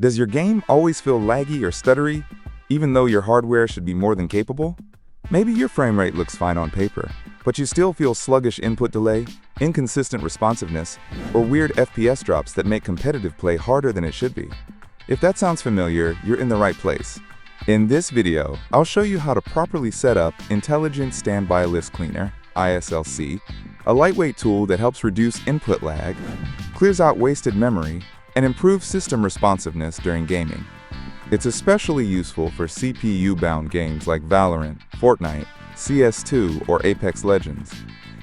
Does your game always feel laggy or stuttery, even though your hardware should be more than capable? Maybe your frame rate looks fine on paper, but you still feel sluggish input delay, inconsistent responsiveness, or weird FPS drops that make competitive play harder than it should be. If that sounds familiar, you're in the right place. In this video, I'll show you how to properly set up Intelligent Standby List Cleaner, ISLC, a lightweight tool that helps reduce input lag, clears out wasted memory, and improves system responsiveness during gaming. It's especially useful for CPU-bound games like Valorant, Fortnite, CS2, or Apex Legends,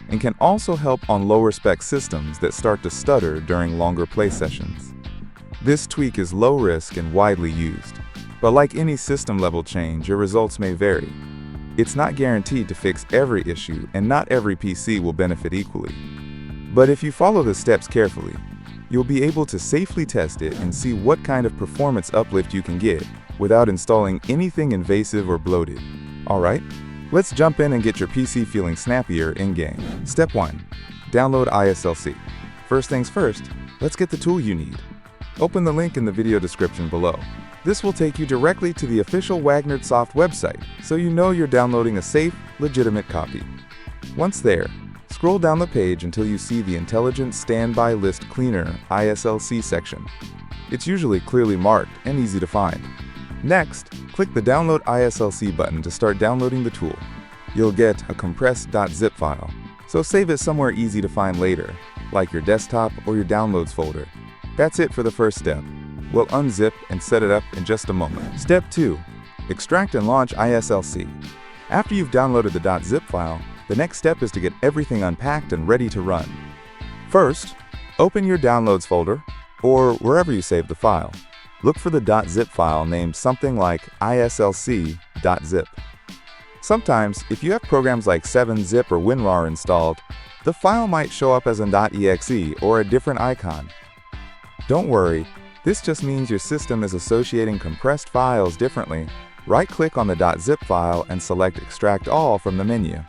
and can also help on lower-spec systems that start to stutter during longer play sessions. This tweak is low-risk and widely used, but like any system-level change, your results may vary. It's not guaranteed to fix every issue, and not every PC will benefit equally. But if you follow the steps carefully, you'll be able to safely test it and see what kind of performance uplift you can get without installing anything invasive or bloated. Alright, let's jump in and get your PC feeling snappier in-game. Step 1. Download ISLC. First things first, let's get the tool you need. Open the link in the video description below. This will take you directly to the official WagnerSoft website, so you know you're downloading a safe, legitimate copy. Once there, scroll down the page until you see the Intelligent Standby List Cleaner (ISLC) section. It's usually clearly marked and easy to find. Next, click the Download ISLC button to start downloading the tool. You'll get a compressed .zip file, so save it somewhere easy to find later, like your desktop or your Downloads folder. That's it for the first step. We'll unzip and set it up in just a moment. Step 2. Extract and launch ISLC. After you've downloaded the .zip file, the next step is to get everything unpacked and ready to run. First, open your Downloads folder, or wherever you save the file. Look for the .zip file named something like ISLC.zip. Sometimes, if you have programs like 7-zip or WinRAR installed, the file might show up as an .exe or a different icon. Don't worry, this just means your system is associating compressed files differently. Right-click on the .zip file and select Extract All from the menu.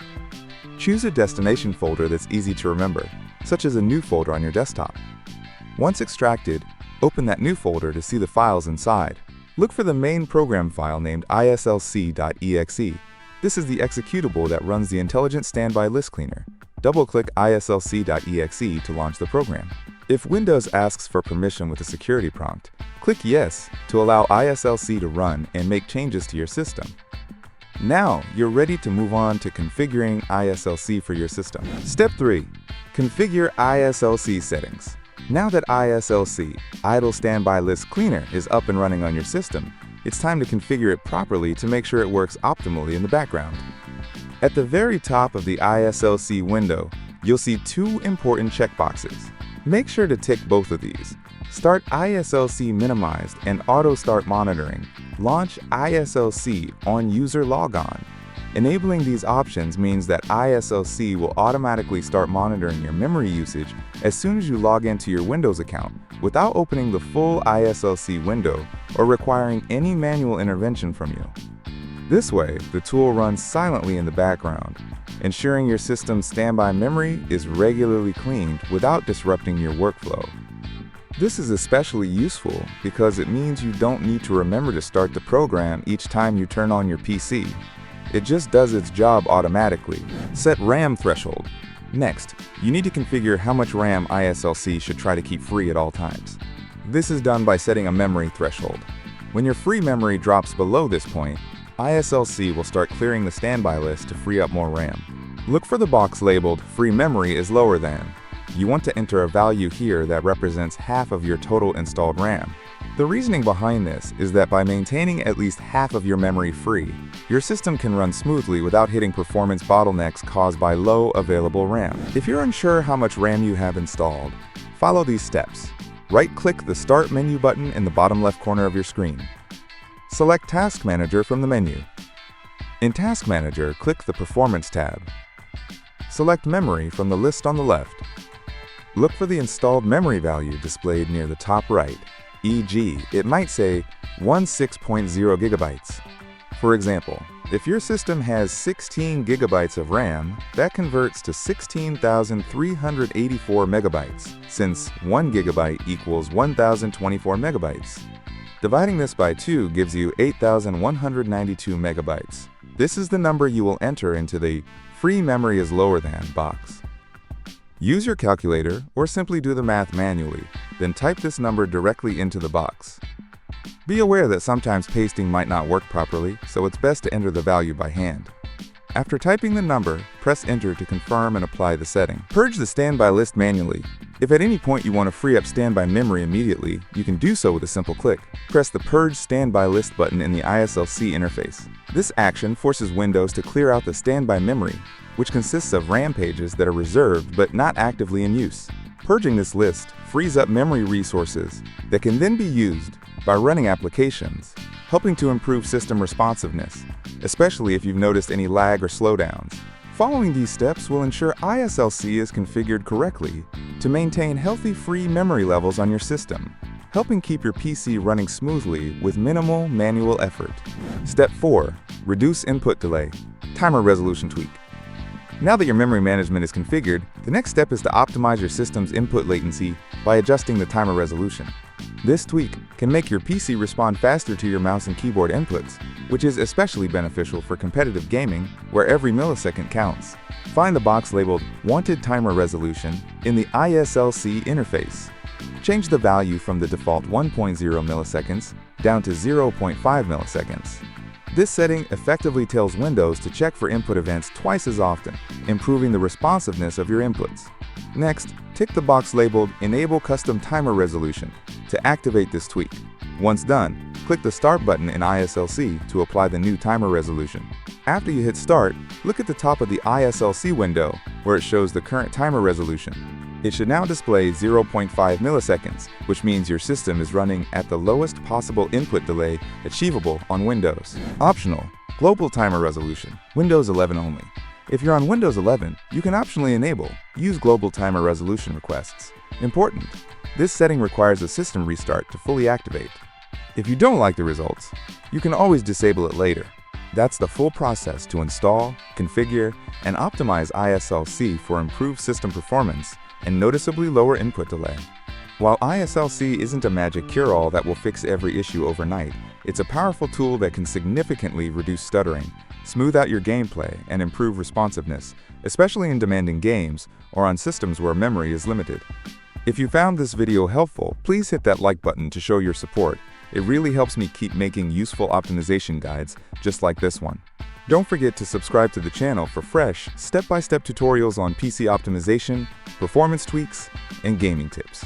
Choose a destination folder that's easy to remember, such as a new folder on your desktop. Once extracted, open that new folder to see the files inside. Look for the main program file named ISLC.exe. This is the executable that runs the Intelligent Standby List Cleaner. Double-click ISLC.exe to launch the program. If Windows asks for permission with a security prompt, click Yes to allow ISLC to run and make changes to your system. Now, you're ready to move on to configuring ISLC for your system. Step 3. Configure ISLC settings. Now that ISLC, Idle Standby List Cleaner, is up and running on your system, it's time to configure it properly to make sure it works optimally in the background. At the very top of the ISLC window, you'll see two important checkboxes. Make sure to tick both of these. Start ISLC Minimized and Auto Start Monitoring. Launch ISLC on User Logon. Enabling these options means that ISLC will automatically start monitoring your memory usage as soon as you log into your Windows account without opening the full ISLC window or requiring any manual intervention from you. This way, the tool runs silently in the background, ensuring your system's standby memory is regularly cleaned without disrupting your workflow. This is especially useful because it means you don't need to remember to start the program each time you turn on your PC. It just does its job automatically. Set RAM threshold. Next, you need to configure how much RAM ISLC should try to keep free at all times. This is done by setting a memory threshold. When your free memory drops below this point, ISLC will start clearing the standby list to free up more RAM. Look for the box labeled Free Memory is lower than. You want to enter a value here that represents half of your total installed RAM. The reasoning behind this is that by maintaining at least half of your memory free, your system can run smoothly without hitting performance bottlenecks caused by low available RAM. If you're unsure how much RAM you have installed, follow these steps. Right-click the Start menu button in the bottom left corner of your screen. Select Task Manager from the menu. In Task Manager, click the Performance tab. Select Memory from the list on the left. Look for the installed memory value displayed near the top right, e.g., it might say 16.0 gigabytes. For example, if your system has 16 gigabytes of RAM, that converts to 16,384 megabytes, since 1 gigabyte equals 1,024 megabytes. Dividing this by 2 gives you 8,192 megabytes. This is the number you will enter into the free memory is lower than box. Use your calculator or simply do the math manually, then type this number directly into the box. Be aware that sometimes pasting might not work properly, so it's best to enter the value by hand. After typing the number, press enter to confirm and apply the setting. Purge the standby list manually. If at any point you want to free up standby memory immediately, you can do so with a simple click. Press the Purge Standby List button in the ISLC interface. This action forces Windows to clear out the standby memory, which consists of RAM pages that are reserved but not actively in use. Purging this list frees up memory resources that can then be used by running applications, helping to improve system responsiveness, especially if you've noticed any lag or slowdowns. Following these steps will ensure ISLC is configured correctly to maintain healthy free memory levels on your system, helping keep your PC running smoothly with minimal manual effort. Step 4. Reduce input delay. Timer resolution tweak. Now that your memory management is configured, the next step is to optimize your system's input latency by adjusting the timer resolution. This tweak can make your PC respond faster to your mouse and keyboard inputs, which is especially beneficial for competitive gaming where every millisecond counts. Find the box labeled Wanted Timer Resolution in the ISLC interface. Change the value from the default 1.0 milliseconds down to 0.5 milliseconds. This setting effectively tells Windows to check for input events twice as often, improving the responsiveness of your inputs. Next, tick the box labeled Enable Custom Timer Resolution to activate this tweak. Once done, click the Start button in ISLC to apply the new timer resolution. After you hit Start, look at the top of the ISLC window where it shows the current timer resolution. It should now display 0.5 milliseconds, which means your system is running at the lowest possible input delay achievable on Windows. Optional: Global Timer Resolution, Windows 11 only. If you're on Windows 11, you can optionally enable Use Global Timer Resolution Requests. Important: this setting requires a system restart to fully activate. If you don't like the results, you can always disable it later. That's the full process to install, configure, and optimize ISLC for improved system performance and noticeably lower input delay. While ISLC isn't a magic cure-all that will fix every issue overnight, it's a powerful tool that can significantly reduce stuttering, smooth out your gameplay, and improve responsiveness, especially in demanding games or on systems where memory is limited. If you found this video helpful, please hit that like button to show your support. It really helps me keep making useful optimization guides just like this one. Don't forget to subscribe to the channel for fresh, step-by-step tutorials on PC optimization, performance tweaks, and gaming tips.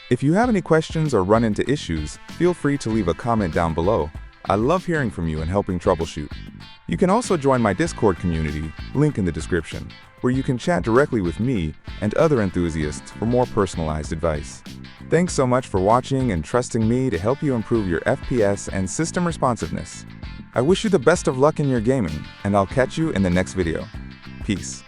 If you have any questions or run into issues, feel free to leave a comment down below. I love hearing from you and helping troubleshoot. You can also join my Discord community, link in the description, where you can chat directly with me and other enthusiasts for more personalized advice. Thanks so much for watching and trusting me to help you improve your FPS and system responsiveness. I wish you the best of luck in your gaming, and I'll catch you in the next video. Peace.